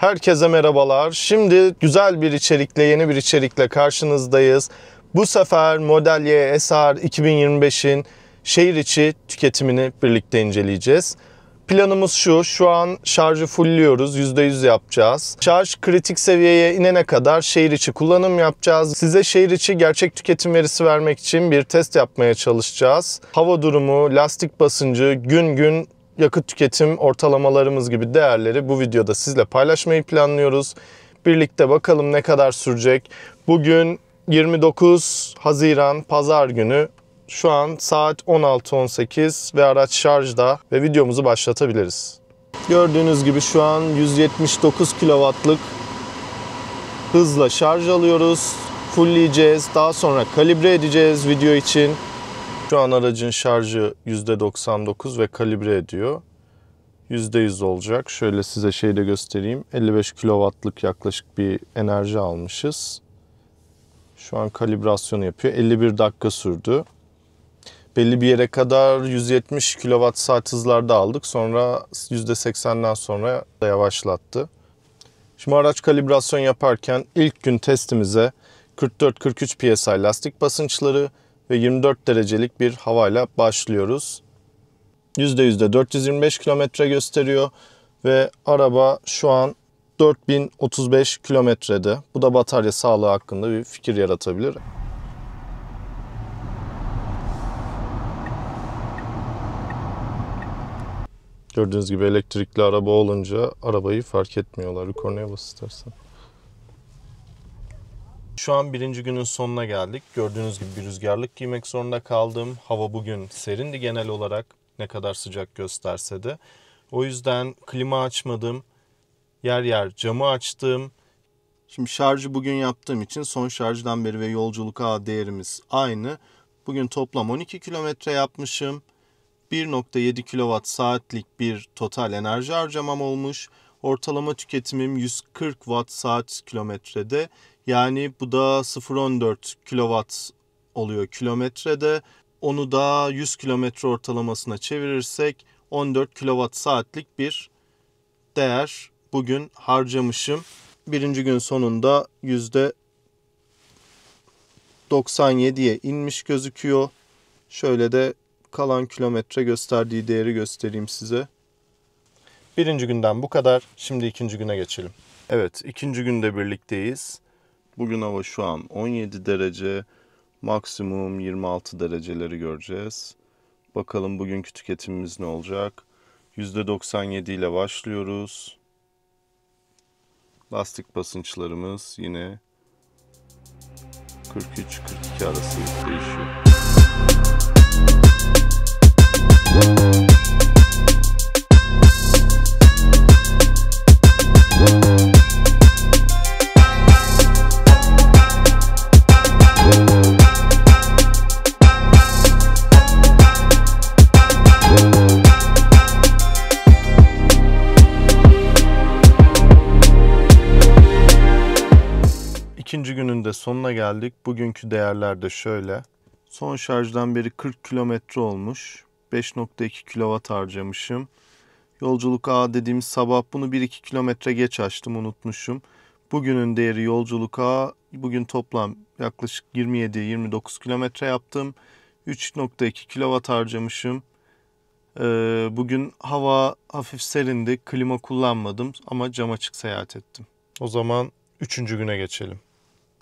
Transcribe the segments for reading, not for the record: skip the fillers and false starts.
Herkese merhabalar. Şimdi güzel bir içerikle, yeni bir içerikle karşınızdayız. Bu sefer Model Y SR 2025'in şehir içi tüketimini birlikte inceleyeceğiz. Planımız şu an şarjı fullliyoruz, %100 yapacağız. Şarj kritik seviyeye inene kadar şehir içi kullanım yapacağız. Size şehir içi gerçek tüketim verisi vermek için bir test yapmaya çalışacağız. Hava durumu, lastik basıncı, gün yakıt tüketim ortalamalarımız gibi değerleri bu videoda sizle paylaşmayı planlıyoruz. Birlikte bakalım ne kadar sürecek. Bugün 29 Haziran Pazar günü. Şu an saat 16:18 ve araç şarjda ve videomuzu başlatabiliriz. Gördüğünüz gibi şu an 179 kW'lık hızla şarj alıyoruz. Fullleyeceğiz. Daha sonra kalibre edeceğiz video için. Şu an aracın şarjı %99 ve kalibre ediyor. %100 olacak. Şöyle size şeyde göstereyim. 55 kW'lık yaklaşık bir enerji almışız. Şu an kalibrasyonu yapıyor. 51 dakika sürdü. Belli bir yere kadar 170 kWh hızlarda aldık. Sonra %80'den sonra da yavaşlattı. Şimdi araç kalibrasyon yaparken ilk gün testimize 44-43 PSI lastik basınçları ve 24 derecelik bir havayla başlıyoruz. %100'de 425 kilometre gösteriyor ve araba şu an 4035 kilometrede. Bu da batarya sağlığı hakkında bir fikir yaratabilir. Gördüğünüz gibi elektrikli araba olunca arabayı fark etmiyorlar. Bir kornaya bas istersen. Şu an birinci günün sonuna geldik. Gördüğünüz gibi bir rüzgarlık giymek zorunda kaldım. Hava bugün serindi genel olarak. Ne kadar sıcak gösterse de. O yüzden klima açmadım. Yer yer camı açtım. Şimdi şarjı bugün yaptığım için son şarjdan beri ve yolculuk ağ değerimiz aynı. Bugün toplam 12 kilometre yapmışım. 1.7 kWh saatlik bir total enerji harcamam olmuş. Ortalama tüketimim 140 Watt saat kilometrede. Yani bu da 0.14 kW oluyor kilometrede. Onu da 100 kilometre ortalamasına çevirirsek 14 kWh saatlik bir değer bugün harcamışım. Birinci gün sonunda %97'ye inmiş gözüküyor. Şöyle de kalan kilometre gösterdiği değeri göstereyim size. Birinci günden bu kadar. Şimdi ikinci güne geçelim. Evet, ikinci günde birlikteyiz. Bugün hava şu an 17 derece. Maksimum 26 dereceleri göreceğiz. Bakalım bugünkü tüketimimiz ne olacak? %97 ile başlıyoruz. Lastik basınçlarımız yine 43-42 arası değişiyor. İkinci günün de sonuna geldik. Bugünkü değerler de şöyle. Son şarjdan beri 40 kilometre olmuş. 5.2 kW harcamışım. Yolculuk ağı dediğimiz sabah bunu 1-2 kilometre geç açtım, unutmuşum. Bugünün değeri yolculuk ağı. Bugün toplam yaklaşık 27-29 kilometre yaptım. 3.2 kW harcamışım. Bugün hava hafif serindi. Klima kullanmadım ama cam açık seyahat ettim. O zaman 3. güne geçelim.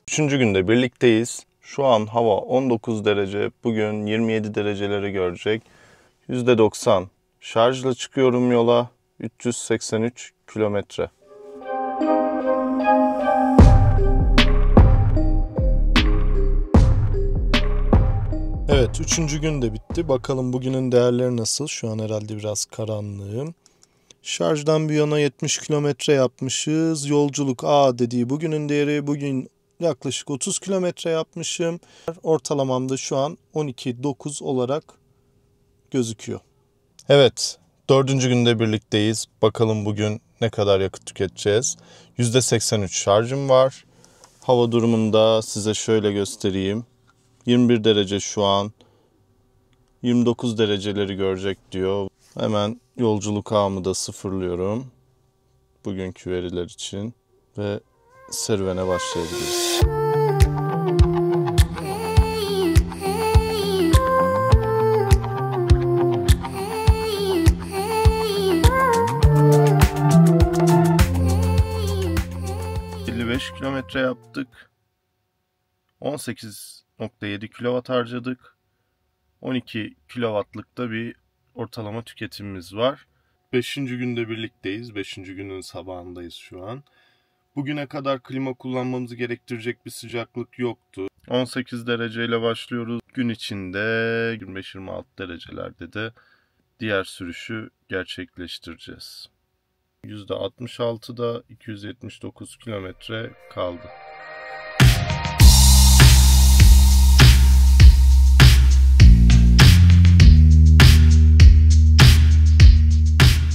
3. günde birlikteyiz. Şu an hava 19 derece. Bugün 27 dereceleri görecek. %90 şarjla çıkıyorum yola. 383 kilometre. Evet, 3. gün de bitti. Bakalım bugünün değerleri nasıl? Şu an herhalde biraz karanlığım. Şarjdan bir yana 70 kilometre yapmışız. Yolculuk dediği bugünün değeri. Bugün yaklaşık 30 kilometre yapmışım. Ortalamam da şu an 12.9 olarak gözüküyor. Evet, 4. günde birlikteyiz. Bakalım bugün ne kadar yakıt tüketeceğiz. %83 şarjım var. Hava durumunda size şöyle göstereyim. 21 derece şu an. 29 dereceleri görecek diyor. Hemen yolculuk ağımı da sıfırlıyorum. bugünkü veriler için ve serüvene başlayabiliriz. Kilometre yaptık. 18.7 kW harcadık. 12 kW'lıkta bir ortalama tüketimimiz var. 5. günde birlikteyiz. 5. günün sabahındayız şu an. Bugüne kadar klima kullanmamızı gerektirecek bir sıcaklık yoktu. 18 dereceyle başlıyoruz. Gün içinde 25-26 derecelerde de diğer sürüşü gerçekleştireceğiz. %66'da 279 kilometre kaldı.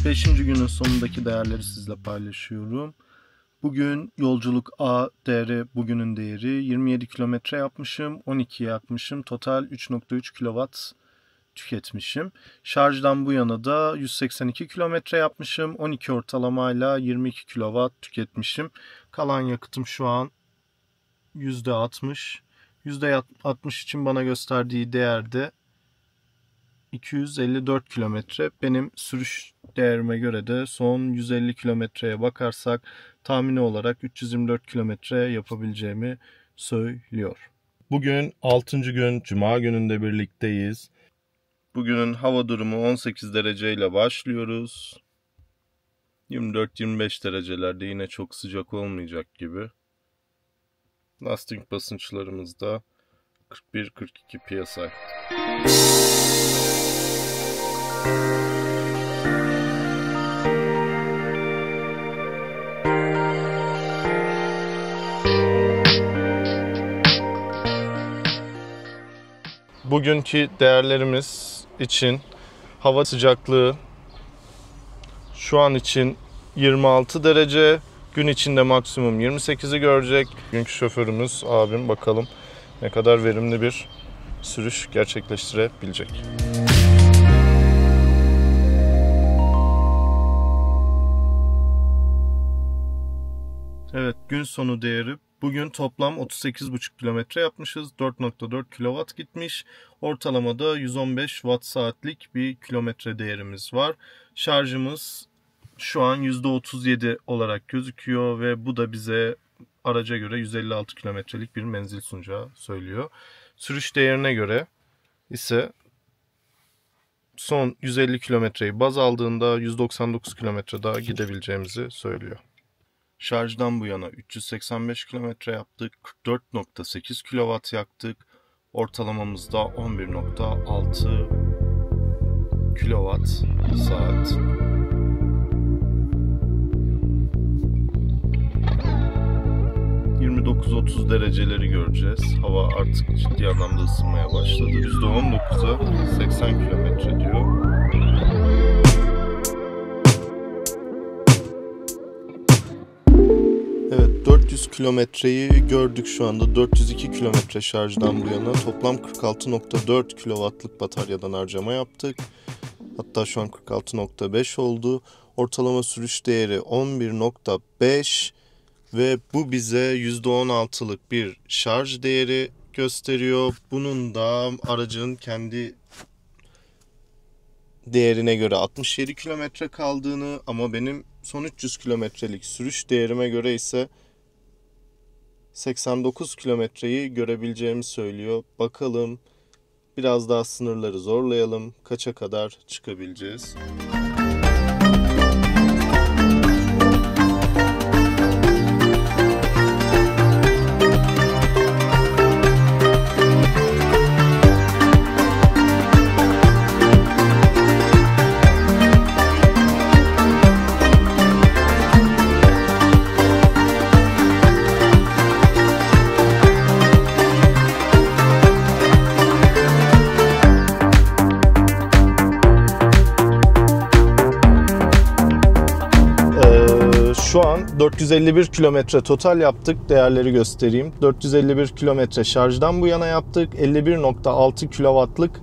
Beşinci günün sonundaki değerleri sizle paylaşıyorum. Bugün yolculuk A değeri, bugünün değeri 27 kilometre yapmışım, 12 yakmışım, total 3.3 kW tüketmişim. Şarjdan bu yana da 182 kilometre yapmışım. 12 ortalamayla 22 kW tüketmişim. Kalan yakıtım şu an %60. %60 için bana gösterdiği değerde 254 kilometre. Benim sürüş değerime göre de son 150 kilometreye bakarsak tahmini olarak 324 kilometre yapabileceğimi söylüyor. Bugün 6. gün, Cuma gününde birlikteyiz. Bugünün hava durumu 18 dereceyle başlıyoruz. 24-25 derecelerde yine çok sıcak olmayacak gibi. Lastik basınçlarımız da 41-42 psi. Bugünkü değerlerimiz için hava sıcaklığı şu an için 26 derece. Gün içinde maksimum 28'i görecek. Bugünkü şoförümüz abim, bakalım ne kadar verimli bir sürüş gerçekleştirebilecek. Evet, gün sonu değeri. Bugün toplam 38,5 kilometre yapmışız. 4.4 kW gitmiş. Ortalamada 115 watt saatlik bir kilometre değerimiz var. Şarjımız şu an %37 olarak gözüküyor ve bu da bize araca göre 156 kilometrelik bir menzil sunacağı söylüyor. Sürüş değerine göre ise son 150 kilometreyi baz aldığında 199 kilometre daha gidebileceğimizi söylüyor. Şarjdan bu yana 385 kilometre yaptık. 44.8 kW yaktık. Ortalamamız da 11.6 kW saat. %30 dereceleri göreceğiz. Hava artık ciddi anlamda ısınmaya başladı. %19'a 80 kilometre diyor. Evet, 400 kilometreyi gördük şu anda. 402 kilometre şarjdan bu yana toplam 46.4 kW'lık bataryadan harcama yaptık. Hatta şu an 46.5 oldu. Ortalama sürüş değeri 11.5 ve bu bize %16'lık bir şarj değeri gösteriyor. Bunun da aracın kendi değerine göre 67 kilometre kaldığını, ama benim son 300 kilometrelik sürüş değerime göre ise 89 kilometreyi görebileceğimi söylüyor. Bakalım, biraz daha sınırları zorlayalım. Kaça kadar çıkabileceğiz? Şu an 451 kilometre total yaptık. Değerleri göstereyim. 451 kilometre şarjdan bu yana yaptık. 51.6 kW'lık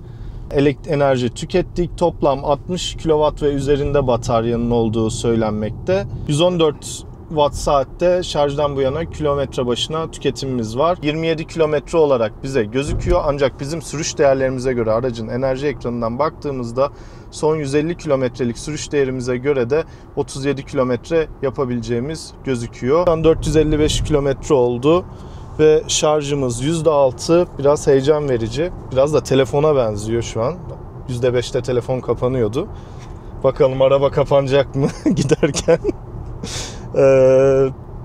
enerji tükettik. Toplam 60 kW ve üzerinde bataryanın olduğu söylenmekte. 114 watt saatte şarjdan bu yana kilometre başına tüketimimiz var. 27 kilometre olarak bize gözüküyor. Ancak bizim sürüş değerlerimize göre aracın enerji ekranından baktığımızda son 150 kilometrelik sürüş değerimize göre de 37 kilometre yapabileceğimiz gözüküyor. Şu an 455 kilometre oldu ve şarjımız %6. Biraz heyecan verici. Biraz da telefona benziyor şu an. %5'te telefon kapanıyordu. Bakalım araba kapanacak mı giderken.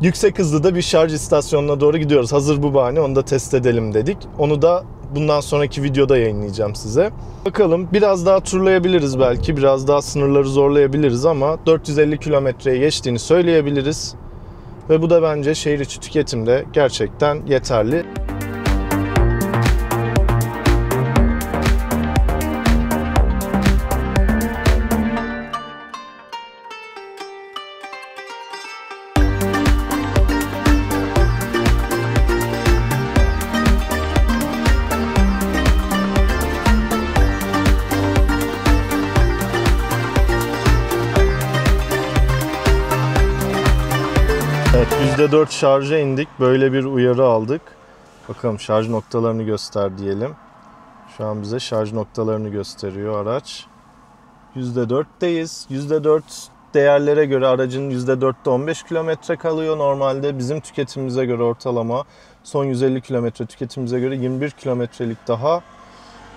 Yüksek hızlı da bir şarj istasyonuna doğru gidiyoruz. Hazır bu bahane, onu da test edelim dedik. Onu da bundan sonraki videoda yayınlayacağım size. Bakalım biraz daha turlayabiliriz belki. Biraz daha sınırları zorlayabiliriz ama 450 kilometreye geçtiğini söyleyebiliriz. Ve bu da bence şehir içi tüketimde gerçekten yeterli. Evet, %4 şarja indik. Böyle bir uyarı aldık. Bakalım şarj noktalarını göster diyelim. Şu an bize şarj noktalarını gösteriyor araç. %4'teyiz. %4 değerlere göre aracın %4'te 15 kilometre kalıyor. Normalde bizim tüketimimize göre ortalama son 150 kilometre tüketimimize göre 21 kilometrelik daha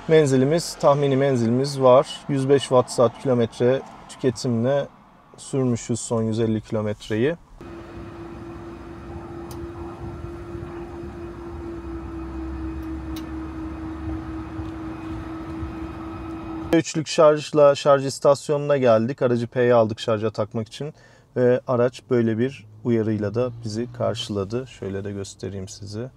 menzilimiz, tahmini menzilimiz var. 105 watt saat kilometre tüketimle sürmüşüz son 150 kilometreyi. Üçlük şarjla şarj istasyonuna geldik. Aracı P'ye aldık şarja takmak için. Ve araç böyle bir uyarıyla da bizi karşıladı. Şöyle de göstereyim size.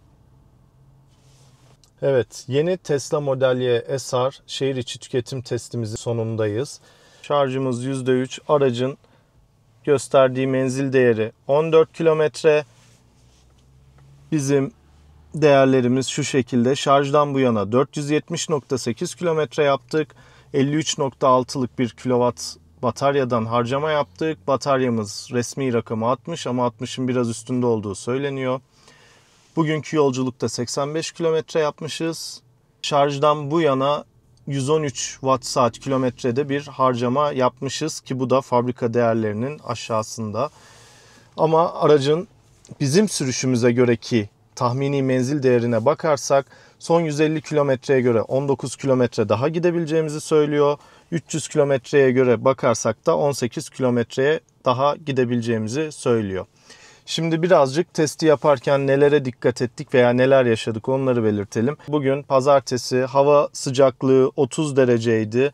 Evet, yeni Tesla Model Y SR şehir içi tüketim testimizin sonundayız. Şarjımız %3. Aracın gösterdiği menzil değeri 14 kilometre. Bizim değerlerimiz şu şekilde. Şarjdan bu yana 470.8 kilometre yaptık. 53.6'lık bir kilowatt bataryadan harcama yaptık. Bataryamız resmi rakamı 60 ama 60'ın biraz üstünde olduğu söyleniyor. Bugünkü yolculukta 85 kilometre yapmışız. Şarjdan bu yana 113 watt saat kilometrede bir harcama yapmışız ki bu da fabrika değerlerinin aşağısında. Ama aracın bizim sürüşümüze göreki tahmini menzil değerine bakarsak son 150 kilometreye göre 19 kilometre daha gidebileceğimizi söylüyor. 300 kilometreye göre bakarsak da 18 kilometreye daha gidebileceğimizi söylüyor. Şimdi birazcık testi yaparken nelere dikkat ettik veya neler yaşadık onları belirtelim. Bugün pazartesi, hava sıcaklığı 30 dereceydi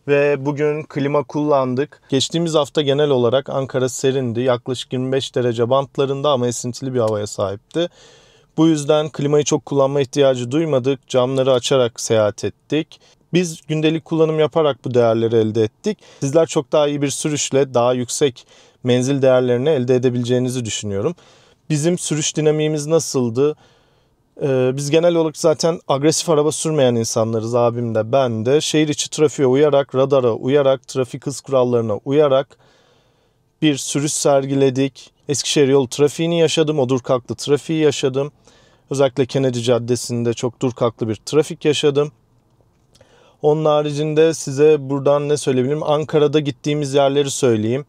ve bugün klima kullandık. Geçtiğimiz hafta genel olarak Ankara serindi. Yaklaşık 25 derece bantlarında ama esintili bir havaya sahipti. Bu yüzden klimayı çok kullanma ihtiyacı duymadık. Camları açarak seyahat ettik. Biz gündelik kullanım yaparak bu değerleri elde ettik. Sizler çok daha iyi bir sürüşle daha yüksek menzil değerlerini elde edebileceğinizi düşünüyorum. Bizim sürüş dinamiğimiz nasıldı? Biz genel olarak zaten agresif araba sürmeyen insanlarız, abim de ben de. Şehir içi trafiğe uyarak, radara uyarak, trafik hız kurallarına uyarak bir sürüş sergiledik. Eskişehir yolu trafiğini yaşadım, o dur kalklı trafiği yaşadım. Özellikle Kennedy Caddesi'nde çok dur kalklı bir trafik yaşadım. Onun haricinde size buradan ne söyleyebilirim? Ankara'da gittiğimiz yerleri söyleyeyim.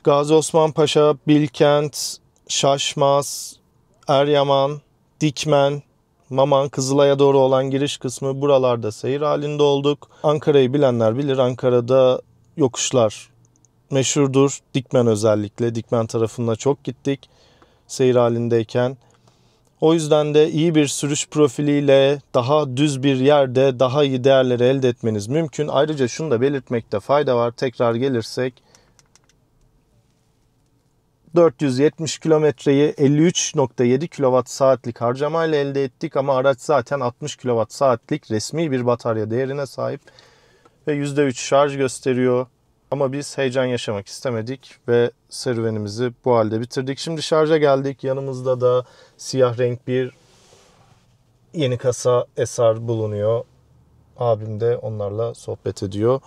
Gazi Osman Paşa, Bilkent, Şaşmaz, Eryaman, Dikmen, Maman, Kızılay'a doğru olan giriş kısmı, buralarda seyir halinde olduk. Ankara'yı bilenler bilir. Ankara'da yokuşlar meşhurdur. Dikmen özellikle. Dikmen tarafına çok gittik seyir halindeyken. O yüzden de iyi bir sürüş profiliyle daha düz bir yerde daha iyi değerleri elde etmeniz mümkün. Ayrıca şunu da belirtmekte fayda var. Tekrar gelirsek 470 kilometreyi 53.7 kWh saatlik harcamayla elde ettik ama araç zaten 60 kWh saatlik resmi bir batarya değerine sahip ve %3 şarj gösteriyor. Ama biz heyecan yaşamak istemedik ve serüvenimizi bu halde bitirdik. Şimdi şarja geldik. Yanımızda da siyah renk bir yeni kasa SR bulunuyor. Abim de onlarla sohbet ediyor.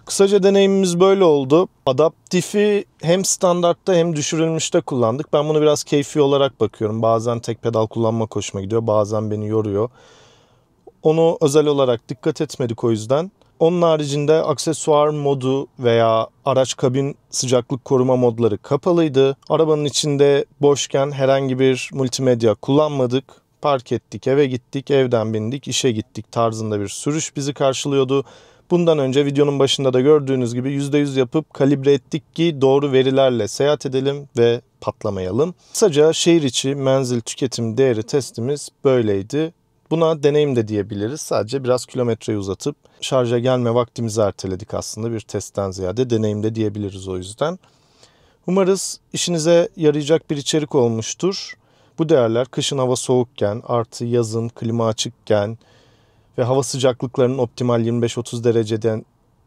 Kısaca deneyimimiz böyle oldu. Adaptifi hem standartta hem düşürülmüşte kullandık. Ben bunu biraz keyfi olarak bakıyorum. Bazen tek pedal kullanmak hoşuma gidiyor. Bazen beni yoruyor. Onu özel olarak dikkat etmedik o yüzden. Onun haricinde aksesuar modu veya araç kabin sıcaklık koruma modları kapalıydı. Arabanın içinde boşken herhangi bir multimedya kullanmadık. Park ettik, eve gittik, evden bindik, işe gittik tarzında bir sürüş bizi karşılıyordu. Bundan önce videonun başında da gördüğünüz gibi %100 yapıp kalibre ettik ki doğru verilerle seyahat edelim ve patlamayalım. Kısaca şehir içi menzil tüketim değeri testimiz böyleydi. Buna deneyim de diyebiliriz. Sadece biraz kilometreyi uzatıp şarja gelme vaktimizi erteledik aslında. Bir testten ziyade deneyim de diyebiliriz o yüzden. Umarız işinize yarayacak bir içerik olmuştur. Bu değerler kışın hava soğukken, artı yazın klima açıkken ve hava sıcaklıklarının optimal 25-30 dereceden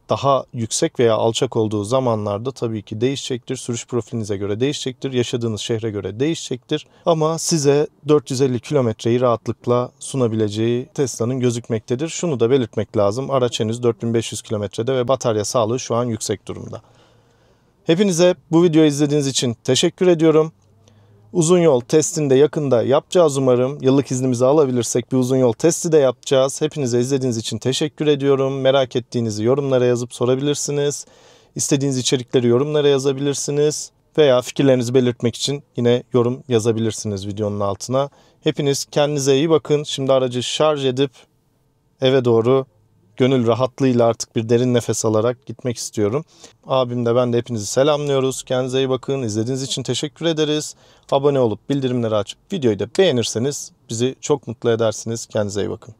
daha yüksek veya alçak olduğu zamanlarda tabii ki değişecektir. Sürüş profilinize göre değişecektir. Yaşadığınız şehre göre değişecektir. Ama size 450 kilometreyi rahatlıkla sunabileceği Tesla'nın gözükmektedir. Şunu da belirtmek lazım. Araç henüz 4500 kilometrede ve batarya sağlığı şu an yüksek durumda. Hepinize bu videoyu izlediğiniz için teşekkür ediyorum. Uzun yol testini de yakında yapacağız umarım. Yıllık iznimizi alabilirsek bir uzun yol testi de yapacağız. Hepinize izlediğiniz için teşekkür ediyorum. Merak ettiğinizi yorumlara yazıp sorabilirsiniz. İstediğiniz içerikleri yorumlara yazabilirsiniz. Veya fikirlerinizi belirtmek için yine yorum yazabilirsiniz videonun altına. Hepiniz kendinize iyi bakın. Şimdi aracı şarj edip eve doğru gönül rahatlığıyla artık bir derin nefes alarak gitmek istiyorum. Abim de ben de hepinizi selamlıyoruz. Kendinize iyi bakın. İzlediğiniz için teşekkür ederiz. Abone olup bildirimleri açıp videoyu da beğenirseniz bizi çok mutlu edersiniz. Kendinize iyi bakın.